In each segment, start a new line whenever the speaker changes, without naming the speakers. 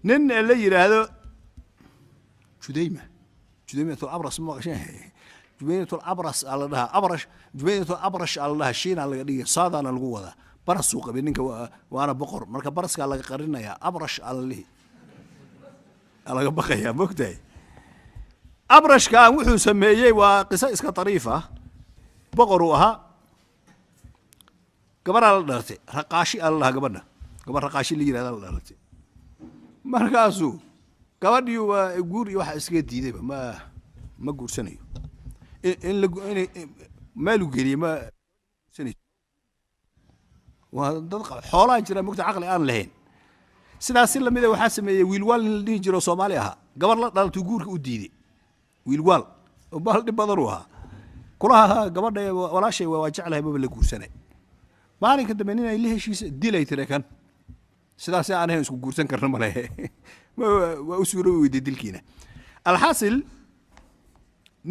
نن اللي يرهذا جديمة الأبرص ما شيء جبينة الأبرص على لها أبرش جبينة الأبرش على لها شين على دي صادنا القوة ذا برس سوق بينك وأنا بقر مركب برس على قرنا يا أبرش على اللي على بقى يا مكتئ أبرش كان وحو سميه وقصة إسكا طريفة بقروها قبر على الدرتي رقاشي الله قبرنا قبر رقاشي اللي يرى على الدرتي مركاسو قبر يقول يوحى إسكا ديدي ما قول سنة إن ما له قري ما سنة وهذا حولا جرى مكتئ عقلي أنا لهين sidaas la mid ah waxa sameeyay wiilwal in la dhihi jiro Soomaali aha gabar la dhalto guurka u diiday wiilwal oo bal dib badan u aha kulaha gabadha walaashay waa jeclahay baba la guursanay maalinka dambe inay la heshiis dilay tirekan sidaas aan ahayn isku guursan karna ma leeyahay waa u suuro weydii dilkiina alxasil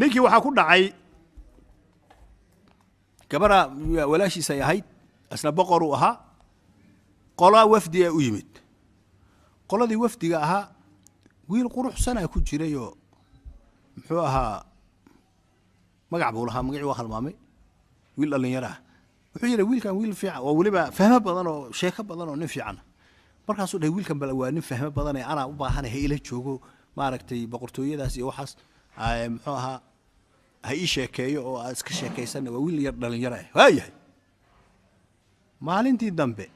ninkii waxa ku dhacay gabadha walaashiisa yahay asna boqor u aha qola wafdi u yimid qoladii wafdiga ahaa wiil quruxsan ay ku jiray oo muxuu ahaa magac buu lahaa magacii waa halmaamay wiil dhalinyaro ah wuxuu yiri wiilkan wiil fiican oo waliba fahmo badan oo sheeko badan oo nin fiican markaasuu dhahay wiilkan bal waa nin fahmo badan ee ana u baahanahay ila joogo maaragtay boqortooyadaas iyo waxaas muxuu ahaa ha ii sheekeeyo oo aad iska sheekaysan waa wiil yar dhalinyaro ah waayahay maalintii dambe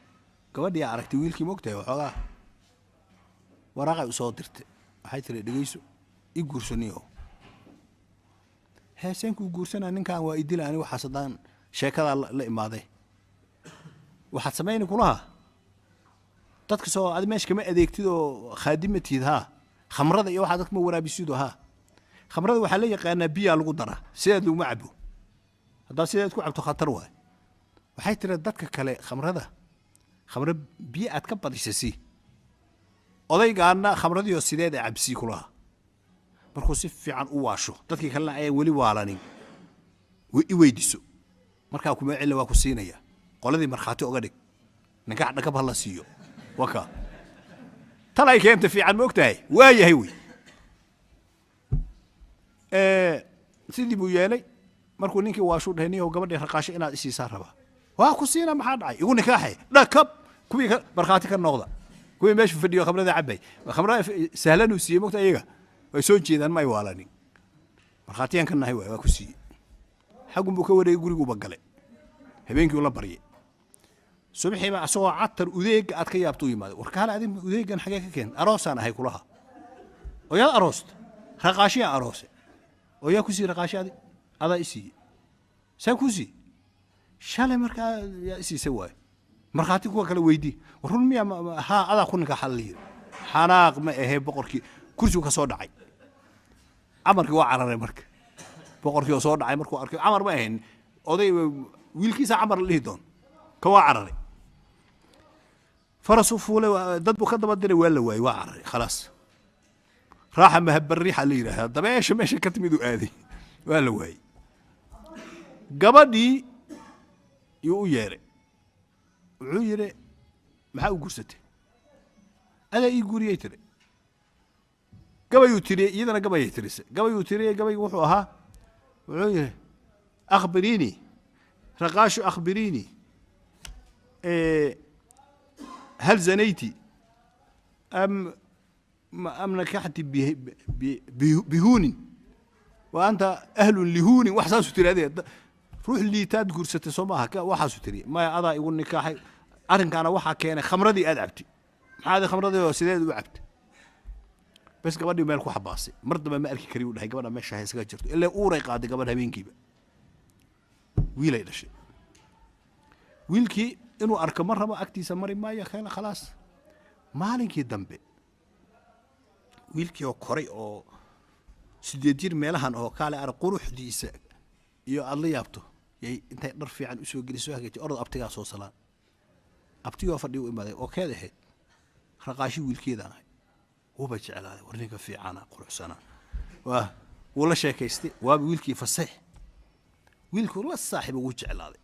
gabadhii aragtay wiilkii moogtay waxoogaa waraaqay u soo dirtay waxay tiri dhageyso i guursaniyo heeseen ku guursanaa ninkan waa idil ani waxa sadaan sheekada la imaaday waxa sameeyay kulaha dadka soo aad meesh kama adeegtid oo khaadimatiid ha khamrada iyo waxa dadka ma waraabisido ha khamrada waxa la yaqaanaa biya lagu dara sideed lagu macabo hadaa sideed ku cabto khatar waay waxay tiri dadka kale khamrada biya aad ka badisay odaygaana khamradii oo sideed ay cabsi kulaha markuu si fiican u waasho dadkii kalena ay wali waalanin i weydiiso markaa kuma cilla waa ku siinaya qoladii marxaati uga dhig ninka dhaka bal la siiyo waka talay keenta fiican ma ogtahay waa yahay wi sidii buu yeelay markuu ninkii waasho dhahniyo gabadhii raqaashay inaad isiisaa raba waa ku siina maxaa dhacay igu nikaaxay dhakab kuwii marxaati ka noqda kuwii meesha fadhiyo khamrada cabay khamrada sahlan u siiyay mogta iyaga way soo jeedaan ma ay waalanin marxaatiyan kan nahay waa ku siiyay xagun buu ka wareegay gurigu bagalay habeenkii uu la baryay subaxii baa asoo catar udeeg aad ka yaabto yimaado warkaana adin udeegan xagee ka keen aroosaan ahay kulaha oo yaa aroost raqaashiya aroose oo yaa ku sii raqaashadi ada isii saa ku sii shalay markaa yaa isii sawaay marxaati kuwa kala weydii run miya ha ada ku ninka xalliyo xanaaq ma ahe boqorkii kursiga ka soo dhacay amarkii waa cararay marka boqorkii oo soo dhacay markuu arkay amar ma ahayn oday wiilkiisa amar lihi doon ka waa cararay farasu fuule dad buu ka daba diray waa la waayay waa cararay khalaas raaxa mahab riixa la yiraahdo dabeesha meesha ka timid uu aaday waa la waayay gabadhii uu yeeray wuxuu yiri maxaa u gursatay ada ii guriyay tiri gabayuu tiri iyadana gabayay tirisay gabayuu tiri gabaygu wuxuu ahaa wuxuu yiri akhbiriini raqaashu akhbiriini هل زنيتي أم نكحتي بهون وأنت أهل لهون وحساس تري هذه روح اللي تذكر ستسمعها وحساس تري ما أضع يقول نكاح أرن كان وحى كان خمردي أدعبتي هذا خمردي وسيدي وعبت بس قبل ما يلقوا حباسي مرض ما أركي كريم ولا قبل ما شاهي سكجرت إلا أوري قاعد قبلها مين كيبه ويلا إلى شيء ويلكي إنه أركب مرة ما أكتي سمري ما يخيل خلاص ما عليك يدمبي ويلكي أو كوري أو سيدير ملهن أو كاله أرقروح ديس يا الله يابتو يا أنت نرفع عن أسوق جلسوها كي أرض أبتيع صوصلان أبتيع فردي وإمادة أوكي هاد خرقاشي ويلكي ذا هو بيجي على هذا ورنيك في عنا قروح سنة ولا شيء كيستي ويلكي فصيح ويلكي والله الصاحب وجه على هذا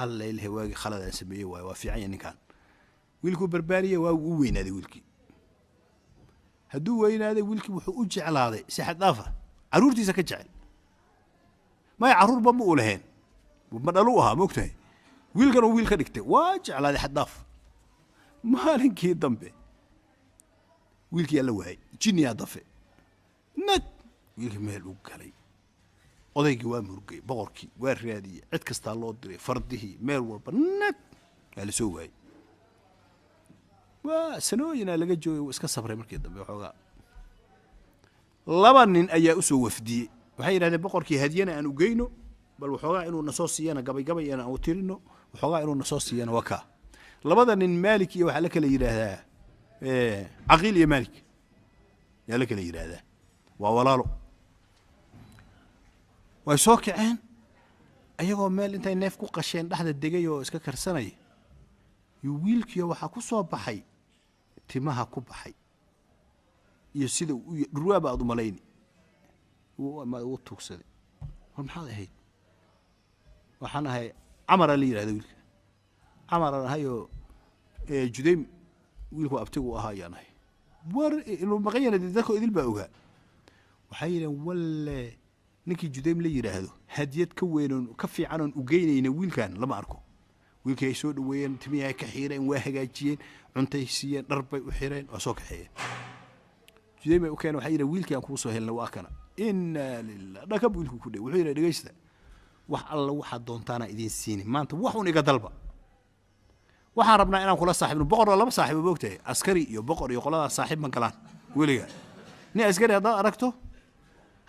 الله اللي هو خلد سميه وفي عين كان ويلكو بربارية ووين هذه ويلكي هدو وين هذا ويلكي وحوج على هذا سحد ضافة عرورتي سكجعل ما يعرور بمو لهين ومدلوها مكتهي ويل كانوا ويل كدكتي واج على هذا حد ضاف مالكي ضمبي ويلكي يلا وهي جيني ضفي نت ويلكي مهل وقالي odaygii waa murugay boqorkii waa raadiyay cid kasta loo diray fardihii meel walba nat la soo waayay waa sanooyin laga joogay iska sabray markii dambe xoogaa laba nin ayaa u soo wafdiyay waxay yiraahdeen boqorkii hadiyana aan u geyno bal waxoogaa inuu nasoo siiyana gabay aan u tirino waxoogaa inuu nasoo siiyana waka labada nin Malik iyo waxa la kala yiraahdaa Aqil iyo Malik yaa la kala yiraahdaa waa walaalo way soo kaceen ayagoo meel intay neef ku qasheen dhaxda degay oo iska karsanay yu wiilkiyo waxa ku soo baxay timaha ku baxay iyo sida dhurwaaba aad u malayni uu tuugsaday maxaa ahayd waxaan ahay Amar ali yiraahdo wiilka Amar ahayo Judaym wiilku abtigu ahaa yaanay war inuu maqayna dadka idil baa ogaa waxay yireen walle ninkii Judaym la yiraahdo hadiyad ka weyn ka fiican oo u geynayna wiilkan lama arko wiilkii ay soo dhaweeyeen timiyaha ka xiireen waa hagaajiyeen cuntay siiyeen dharbay u xireen oo soo kaxeeyeen Judaym ay u keenay waxa yiraahdo wiilkii aan ku soo helnay waa kana inna lillahi dhakab wiilku ku dhay wuxuu yiraahdo dhageysta wax alla waxa doontaana idin siini maanta wax un iga dalba waxaan rabnaa inaan kula saaxiibno boqor laba saaxiib boogtay askari iyo boqor iyo qolada saaxiib man galaan weliga ni askari hada aragto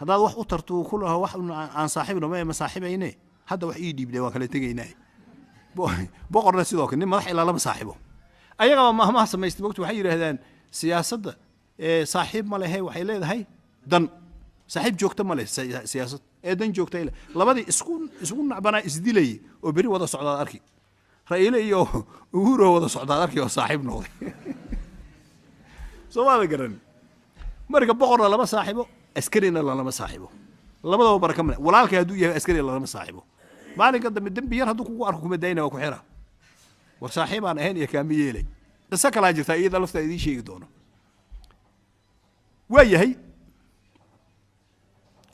hada wax u tarto kulaha wax aan saaxiibno ma saaxiibayne hada wax ii dhiibday waan kala tagaynaa boqorna sidoo kale madax ilaa laba saaxiibo ayaga ma samaystay boogtay waxay yiraahdaan siyaasadda saaxiib ma leeyahay waxay leedahay dan saaxiib joogta ma leh siyaasad dan joogta ila labadii isku nacbana isdilay oo bari wada socdaad arki Raila iyo Uhuru wada socdaad arki oo saaxiib noqday Soomaali garan marka boqorna laba saaxiibo askarina lama saaxiibo labadaba baraka ma walaalkay haduu yahay askari lama saaxiibo maalinka dambe yar haduu kugu arko kuma dayna waa ku xira war saaxiibaan ahayn iyo kaamiyelay isa kala jirta iyada lafta idin sheegi doono waayahay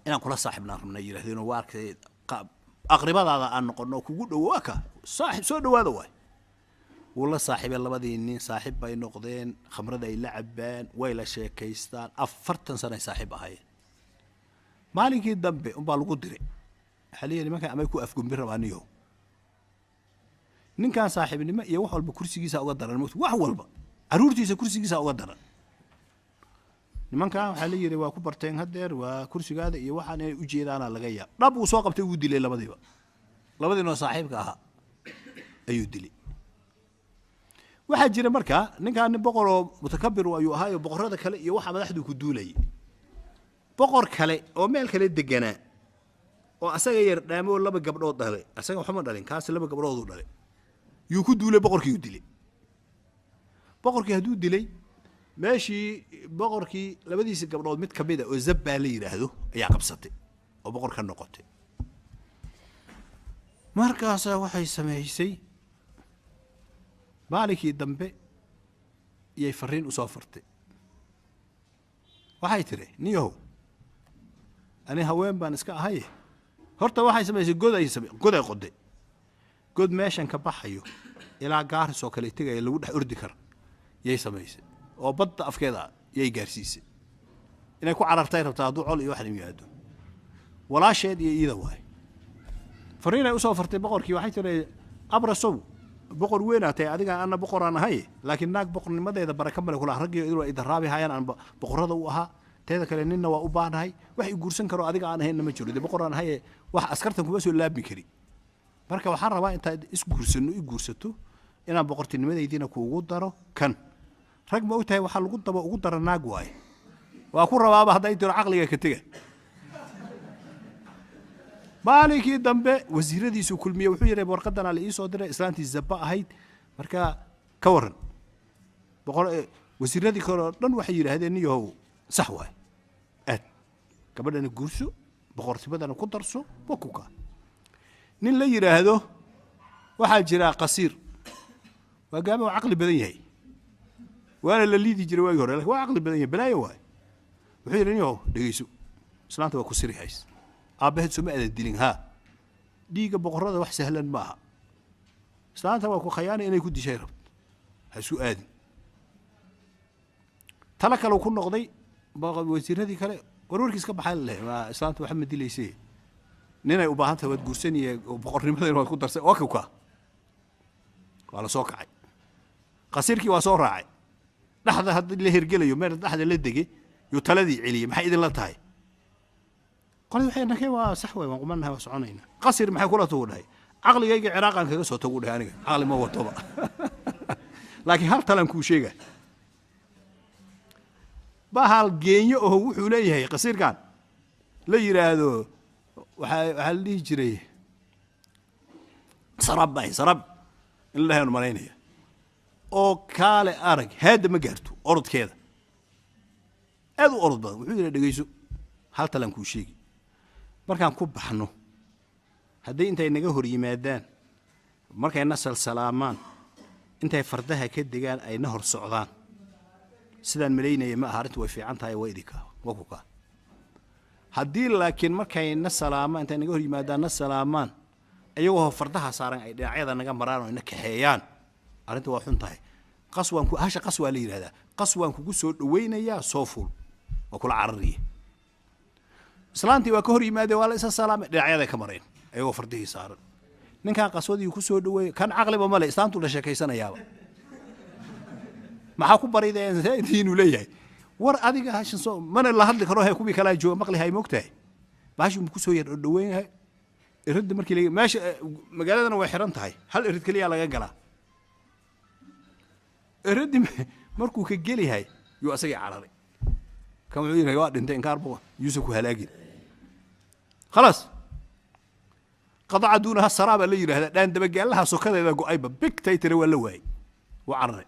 inaan kula saaxiibna rabnaa yiraahdeen oo arkay aqribadaada aan noqono kugu dhawaaka saaxiib soo dhawaada way wala saaxiibay labadii nin saaxiib bay noqdeen khamrada ay la cabaan way la sheekaystaan 40 sano saaxiib ahaayeen maalinkii dambe baa lagu diray xaliyan nimanka amay ku afgumbi rabaaniyo ninkan saaxiibnimo iyo wax walba kursigiisa uga daran wax walba aruurtiisa kursigiisa uga daran nimanka waxa la yiri waa ku barteen hadeer waa kursigaada iyo waxaan ay u jeedaana laga yaab dhab uu soo qabtay uu dilay labadiina saaxiibka ahaa ayuu dilay waxa jira marka ninkan boqor oo mutakabbir ayuu ahaa boqorada kale iyo waxa madaxdu ku duulay boqor kale oo meel kale deganaa oo asaga yar dhaamo laba gabdhood dhalay asaga waxuma dhalin kaas laba gabdhood u dhalay yuu ku duulay boqorkii u dilay boqorkii haduu dilay ماشي بقركي لبديس قبل ميت كبيدة وزبّا لي هذا يا قبصتي وبقر كان نقطي مركز وحي سمايسي بالكي دمبي يفرين وسافرتي وحي تري نيو أنا هوين بانسكا هاي هرتا وحي سمايسي جود يسمي جود يقضي جود ماشان كبحيو إلى جارس وكليتيجا اللي وده أردكر يسمايسي oo badda afkeeda yay gaarsiisay inay ku carartay rabtaa duu col iyo wax yimaado walaasheed iyo iyada waay fariina u soo fartay boqorkii waxay tiray abrasow boqor weenaatay adiga aan boqoraan ahay laakiin naag boqornimadeeda baraka male kula rag iyo ay daraabi hayaan aan boqorada u ahaa teeda kale ninna waa u baanahay wax uu guursan karo adiga aan ahayn ma jiro boqoraan ahay wax askartan kuma soo laabmi kari marka waxaan rabaa inta guursato inaan boqortinimadeedina kuugu daro kan rag ma u tahay waxa lagu daba ugu dara naag waay waa ku rabaaba haday tiro aqliga ka taga maalikii dambe wasiiradiisu kulmiye wuxuu yiri warqadan la ii soo diray islaantii zabba ahayd marka ka waran boqor wasiiradii kale dhan waxay yiraahdeen niyow sax waay gabadhan guurso boqortibadana ku darso bokuka nin la yiraahdo waxa jira qasiir waa gaabo aqli badan yahay وانا اللي ليدي جري واي هore laakiin waa aqli badan yahay balaayo waay wuxuu yiri inuu dhageyso islaanta waa ku siri hays aabaheed soo ma adan dilin ha dhiiga boqorada wax sahlan ma aha islaanta waa ku khayaana inay ku dishay rabto ha soo aadin tala kale ku noqday wasiiradii kale warwarkiis ka baxay leh islaanta waxa ma dilaysay ninay u baahan tahay wad guursaniyay boqornimada inuu ku darsay waa ka wala soo kacay qasirkii waa soo raacay dhaxda hadii la hirgelayo meel dhaxda la degay yo taladii ciliyay maxay idin la tahay qolay waxay nakay waa sax way waan qumanahay waa soconayna qasir maxay kula tuuday aqligayga ciraaqan kaga soo tagu dhahay aniga aqli ma watoba laakiin hal talan ku sheegay bahal geenyo oo wuxuu leeyahay qasirkan la yiraahdo waxa la dhihi jiray sarab ilaahay aan maleynaya oo kaale arag haada ma gaarto orodkeeda aad u orod badan wuxuu yiri dhageyso hal talan ku sheegi markaan ku baxno haddii intay naga hor yimaadaan markay nasal salaamaan intay fardaha ka degaan ay na hor socdaan sidaan maleynayay ma aharintu way fiican tahay way idinka waa ku ka haddii laakiin markay na salaamaan intay naga hor yimaadaan na salaamaan ayagoo fardaha saaran ay dhinacyada naga maraan oo ina kaxeeyaan arintu waa xun tahay qaswan ku hasha qaswa la yiraahdaa qaswan kugu soo dhaweynaya soo ful waa kula carariye islaantii waa ka hor yimaadeen waa la isa salaamay dhinacyada ka mareen ayagoo fardihii saaran ninkan qaswadii ku soo dhaweeyay kan aqliba ma leh islaantu la sheekaysanayaaba maxaa ku barideen saydiinu leeyahay war adiga hashin soo mana la hadli karo hay kubi kala jooga maqli hay moogtahay baashi ku soo yar dhaweeyay irid markii la meesha magaaladana way xiran tahay hal irid kaliya laga galaa irid markuu ka gelihay yu asaga cararay kan wuxuu yiri waa dhintay inkaar buu yuusuf ku halaagin خلاص قطع دونها السراب اللي يرى هذا دان دبق لها سكده اذا قايبه بك تيتري ولا واي وعرر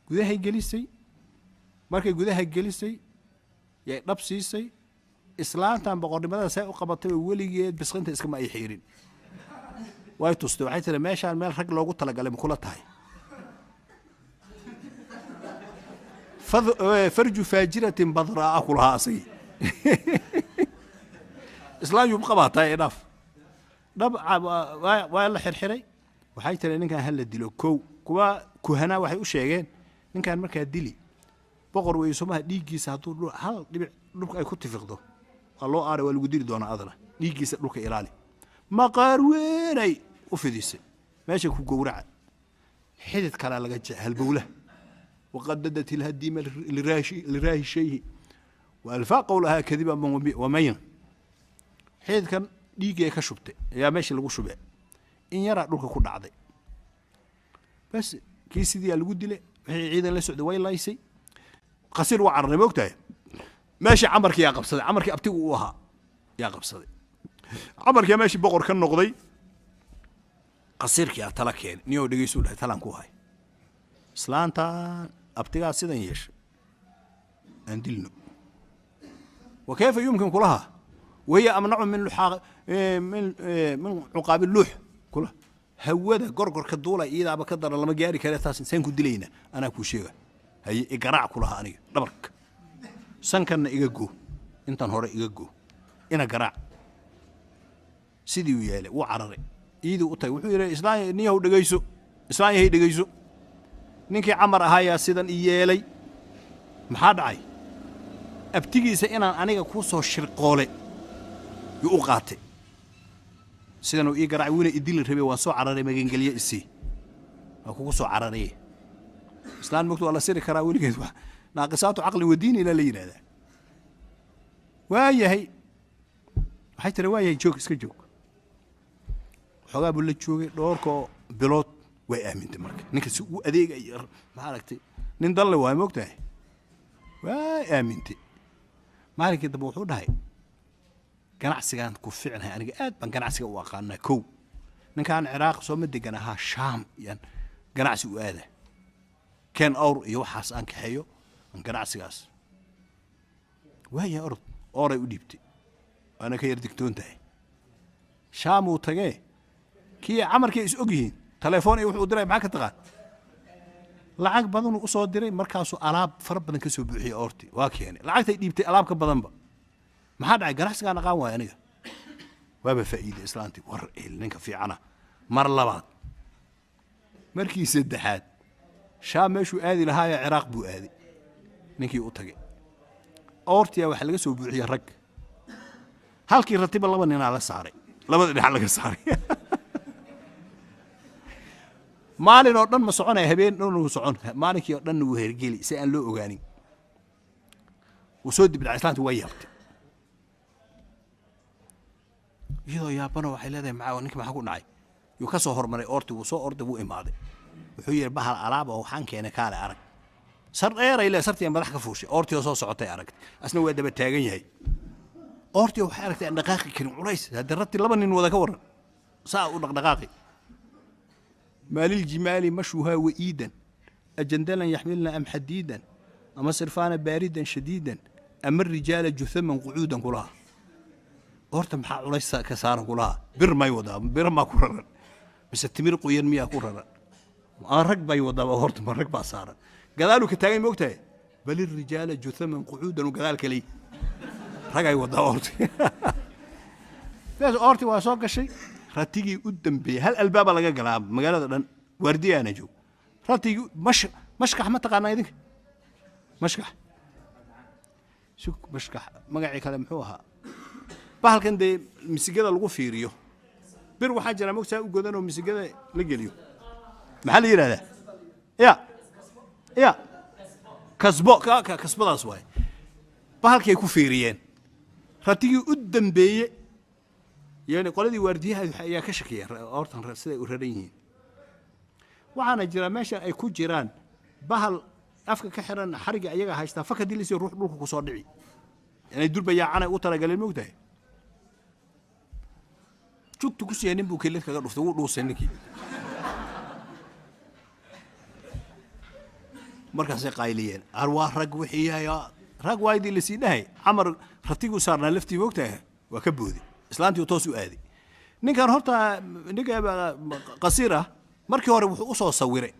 gudaha gelisay markay gudaha gelisay yay dhabsiisay islaantan boqornimada say u qabatay waligeed bisqinta iska ma ay xiirin way tustay waxay tiri meeshaan meel rag loogu tala galay kula tahay فرج فاجرة بضراء كلها أصي إسلام يبقى بعطاء ناف نب ويلا حرحري وحي ترى إن كان هلا دلو كهنا وحي وشيئين إن كان مركز دلي بقر ويسمها ديجي ساتور هل لبك أي كنت فقده الله أرى والقدير دون أذره ديجي سلوك إيراني ما قارويني وفديس ماشي كوجورع حدث كلا لقى هالبولة وقددت الهديمة لراهي شيء وألفا قولها كذبا ومين حيث كان ديجي كشبته يا ماشي لو شبه إن يرى لوكا كل عضي بس كيس دي الجود له عيدا لسعد وين لا يسي قصير وعر موقته ماشي عمرك يا قبصدي عمرك أبتي وها يا قبصدي عمرك يا ماشي بقر كان نقضي قصيرك يا تلاكين نيو دقي سوله تلان كوهاي سلانتا أبتيها سيدن يش أندلنا وكيف يمكن كلها وهي أمنع من لحاق من عقاب اللوح كلها هوده قرقر كدولة إذا بقدر لما جاري كريتاس إنسان كدلينا أنا كوشيغا هي إقراع كلها أنا دبرك سان كان إيجو أنت نهار إيجو أنا قراع سيدي وياله وعرري إيدو أطي وحير إسلام نيهو دقيسو إسلام هي دقيسو ninkii camar ahaa sidan iyeelay maxaa dhacay abtigiisa inaan aniga ku soo shirqoole uu u qaatay sidan uu ii garaac wiina idil rabay waan soo cararay magangeliye isii waa kugu soo cararay islaan mugtu wala siri karaa weligeed wax naaqisaatu aqli wadiin ila la yiraahdo waayahay waxay tiri waayahay joog iska joog xogaa buu la joogay dhoorko bilood way aamintay marka ninka si uu adeegay ma aragtay nin dal waa moogtahay way aamintay maalintii dab wuxuu dhahay ganacsigan ku fiicnahay aniga aad ban ganacsiga u aqaana koow ninkan Ciraaq soo madeganaha Shaam yan ganacsi u aada kan awr iyo waxaas aan kaxeeyo an ganacsigaas way oray u dhibtay ana ka yar digtoontahay Shaam uu tagay kii amarkii is ogyihiin تليفوني وحو دراي معاك تقال lacag badan uu soo diray markaasuu alaab fara badan ka soo buuxiyay oorti waa keenay lacagtay dhiibtay alaab ka badanba maxaa dhacay ganacsiga aqaan waay aniga waaba faa'iido islaantii war ninka fiicana mar labaad markii saddexaad shaam meeshuu aadi lahaa ee ciraaq buu aaday ninkii u tagay oortiya waxa laga soo buuxiyay rag halkii ratiba laba nin la saaray labada dhinac laga saaray maalin oo dhan ma soconay habeen dhan uu socon maalinkii oo dhan uu hergeli si aan loo ogaanin uu soo dibdhacay islaantii way yaabtay iyadoo yaabana waxay leedahay maxaa ninka maxaa ku dhacay yuu ka soo hormaray oortii wuu soo orday wuu imaaday wuxuu yiri bahal alaab oo waxaan keenay kaale arag sar dheer ay sartii madax ka fuushay oortii oo soo socotay aragtay asna waa daba taagan yahay oortii waxay aragtay in dhaqaaqi karin culays hadda rabti laba nin wada ka waran saa u dhaqdhaqaaqi مال الجمال مشوها وإيدا أجندلا يحملنا أم حديدا أما صرفانا باردا شديدا أما الرجال جثما قعودا كلها أورتم حق ليس كسارا كلها بر ما يوضع بر ما كرر بس التمير قويا مياه كرر ركبة يوضع أورتم ركبة صارا قالوا كتاين موقتها بل الرجال جثما قعودا وكذلك لي رجع يوضع أورتي بس أورتي واسوق الشيء راتيجي قدام بي هل الباب لقى قلاب مقالة دن وردي أنا جو راتيجي مشكح ما تقانا يدك مشكح شو مشكح مقعي كلام حوها بحال كان دي مسجدة الغفيريو بيرو حاجة أنا مكتب وجودنا ومسجدة لقليو محل هذا يا كسبو أصواي بحال كي كفيريين راتيجي قدام بي يعني قولدي وارديها يا كشكية أورتن رسالة أورانيين وعنا جرا ماشى أي كل جيران بهال أفك كحرن حرق أيها هاشتا فكدي اللي يروح روح كصادعي يعني يدور بيا عنا أوتر قال الموتة شو تقصي يعني بوكلت كذا رفتوا روح سنكي مركز قايلين أرواح رجوحية يا رجوايدي اللي سيدها عمر رتيجو صارنا لفتي وقتها وكبودي islaantii toos u aaday ninkan horta ninka qasiira markii hore wuxuu u soo sawiray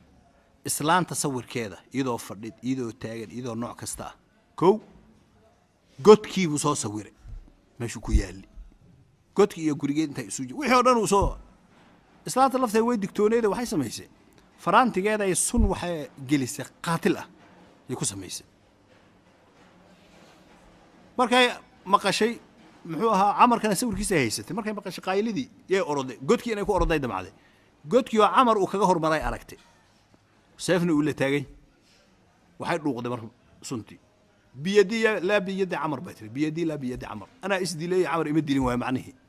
islaanta sawirkeeda iyadoo fadhid iyadoo taagan iyadoo nooc kasta kow godkii buu soo sawiray meeshuu ku yaali godkii iyo gurigeed inta isu wixii oo dhan uu soo islaanta lafteeda way digtooneeda waxay samaysay faraantigeeda ay sun waxay gelisay qaatil ah ay ku samaysay markay maqashay muxuu ahaa camarkana sawirkiisa haysatay markay maqashay qaylidii yay oroday godkii inay ku oroday damacday godkii oo camar uu kaga hormaray aragtay seefna uu la taagay waxay dhuuqday mar suntii biyadii la biyadi camar baytay biyadii la biyadi camar ana isdilay camar ima dilin waa macnaheedu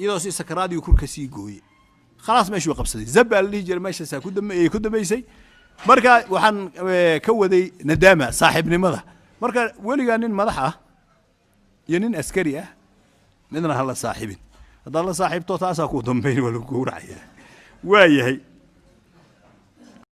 iyadoo si sakaraadii kurka sii gooyay خلاص ماشي وقبصدي زبال اللي جرى ماشي ساكو دميسي marka waxaan ka waday nadaama saaxiibnimada marka weliga nin madax ah iyo nin askari ah midna hala saaxiibin hadda la saaxiibto taas ku dambeyn wala ku raacay waayahay